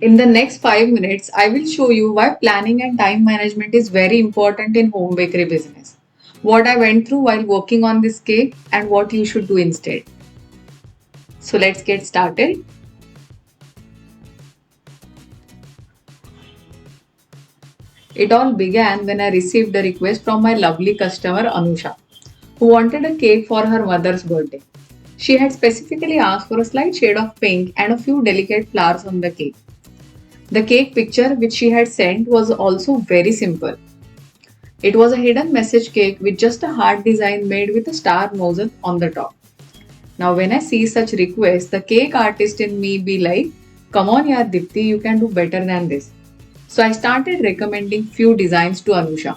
In the next 5 minutes, I will show you why planning and time management is very important in home bakery business, what I went through while working on this cake, and what you should do instead. So let's get started. It all began when I received a request from my lovely customer Anusha, who wanted a cake for her mother's birthday. She had specifically asked for a slight shade of pink and a few delicate flowers on the cake. The cake picture which she had sent was also very simple. It was a hidden message cake with just a heart design made with a star nozzle on the top. Now, when I see such requests, the cake artist in me be like, "Come on, yaar Dipti, you can do better than this." So I started recommending few designs to Anusha,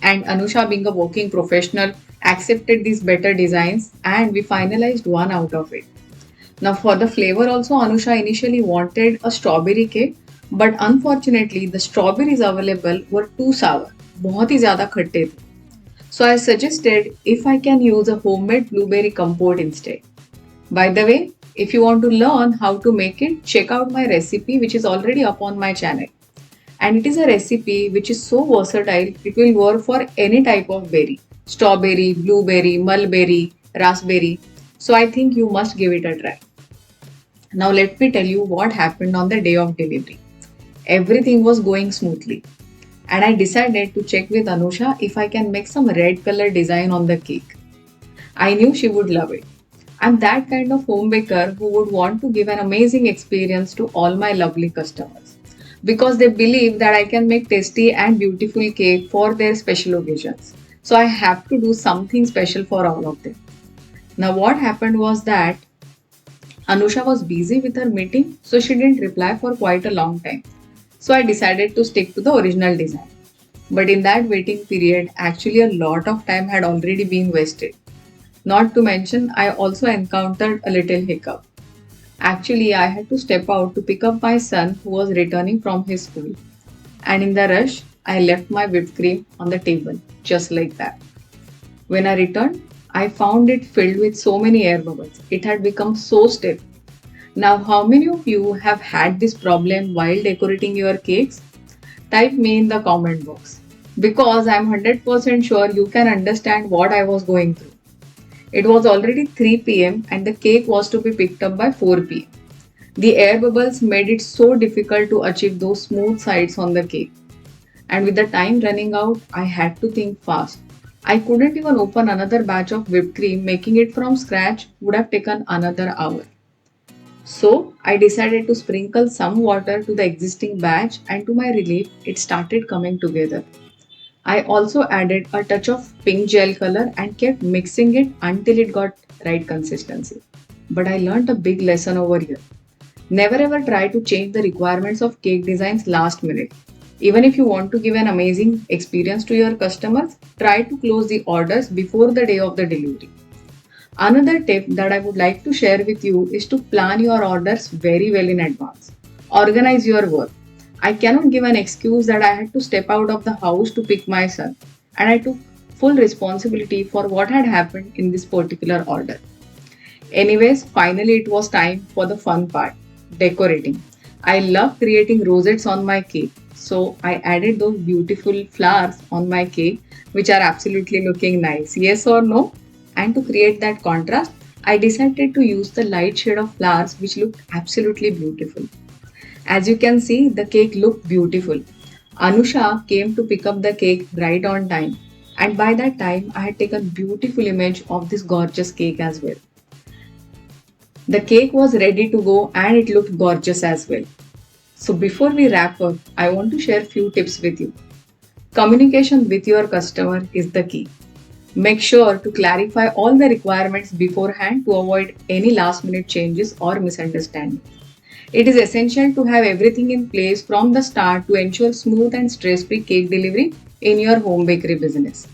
and Anusha, being a working professional, accepted these better designs, and we finalized one out of it. Now, for the flavor, also, Anusha initially wanted a strawberry cake, but unfortunately, the strawberries available were too sour. बहुत ही ज़्यादा खट्टे थे. So I suggested if I can use a homemade blueberry compote instead. By the way, if you want to learn how to make it, check out my recipe which is already up on my channel. And it is a recipe which is so versatile, it will work for any type of berry. Strawberry, blueberry, mulberry, raspberry. So I think you must give it a try. Now let me tell you what happened on the day of delivery. Everything was going smoothly, and I decided to check with Anusha if I can make some red color design on the cake. I knew she would love it. I'm that kind of home baker who would want to give an amazing experience to all my lovely customers because they believe that I can make tasty and beautiful cake for their special occasions. So I have to do something special for all of them. Now what happened was that Anusha was busy with her meeting, so she didn't reply for quite a long time. So I decided to stick to the original design. But in that waiting period, actually a lot of time had already been wasted. Not to mention, I also encountered a little hiccup. Actually, I had to step out to pick up my son who was returning from his school. And in the rush, I left my whipped cream on the table, just like that. When I returned, I found it filled with so many air bubbles. It had become so stiff. Now, how many of you have had this problem while decorating your cakes? Type me in the comment box because I'm 100% sure you can understand what I was going through. It was already 3 pm and the cake was to be picked up by 4 pm. The air bubbles made it so difficult to achieve those smooth sides on the cake. And with the time running out, I had to think fast. I couldn't even open another batch of whipped cream, making it from scratch would have taken another hour. So I decided to sprinkle some water to the existing batch, and to my relief, it started coming together. I also added a touch of pink gel color and kept mixing it until it got right consistency. But I learned a big lesson over here. Never ever try to change the requirements of cake designs last minute. Even if you want to give an amazing experience to your customers, try to close the orders before the day of the delivery. Another tip that I would like to share with you is to plan your orders very well in advance. Organize your work. I cannot give an excuse that I had to step out of the house to pick my son, and I took full responsibility for what had happened in this particular order. Anyways, finally it was time for the fun part, decorating. I love creating rosettes on my cake, so I added those beautiful flowers on my cake, which are absolutely looking nice. Yes or no? And to create that contrast, I decided to use the light shade of flowers which looked absolutely beautiful. As you can see, the cake looked beautiful. Anusha came to pick up the cake right on time, and by that time, I had taken beautiful image of this gorgeous cake as well. The cake was ready to go and it looked gorgeous as well. So before we wrap up, I want to share few tips with you. Communication with your customer is the key. Make sure to clarify all the requirements beforehand to avoid any last minute changes or misunderstanding. It is essential to have everything in place from the start to ensure smooth and stress free cake delivery in your home bakery business.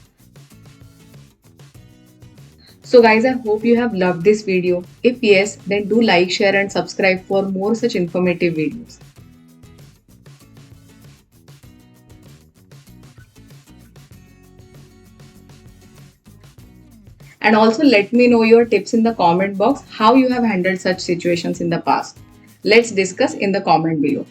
So guys, I hope you have loved this video. If yes, then do like, share and subscribe for more such informative videos. And also let me know your tips in the comment box how you have handled such situations in the past. Let's discuss in the comment below.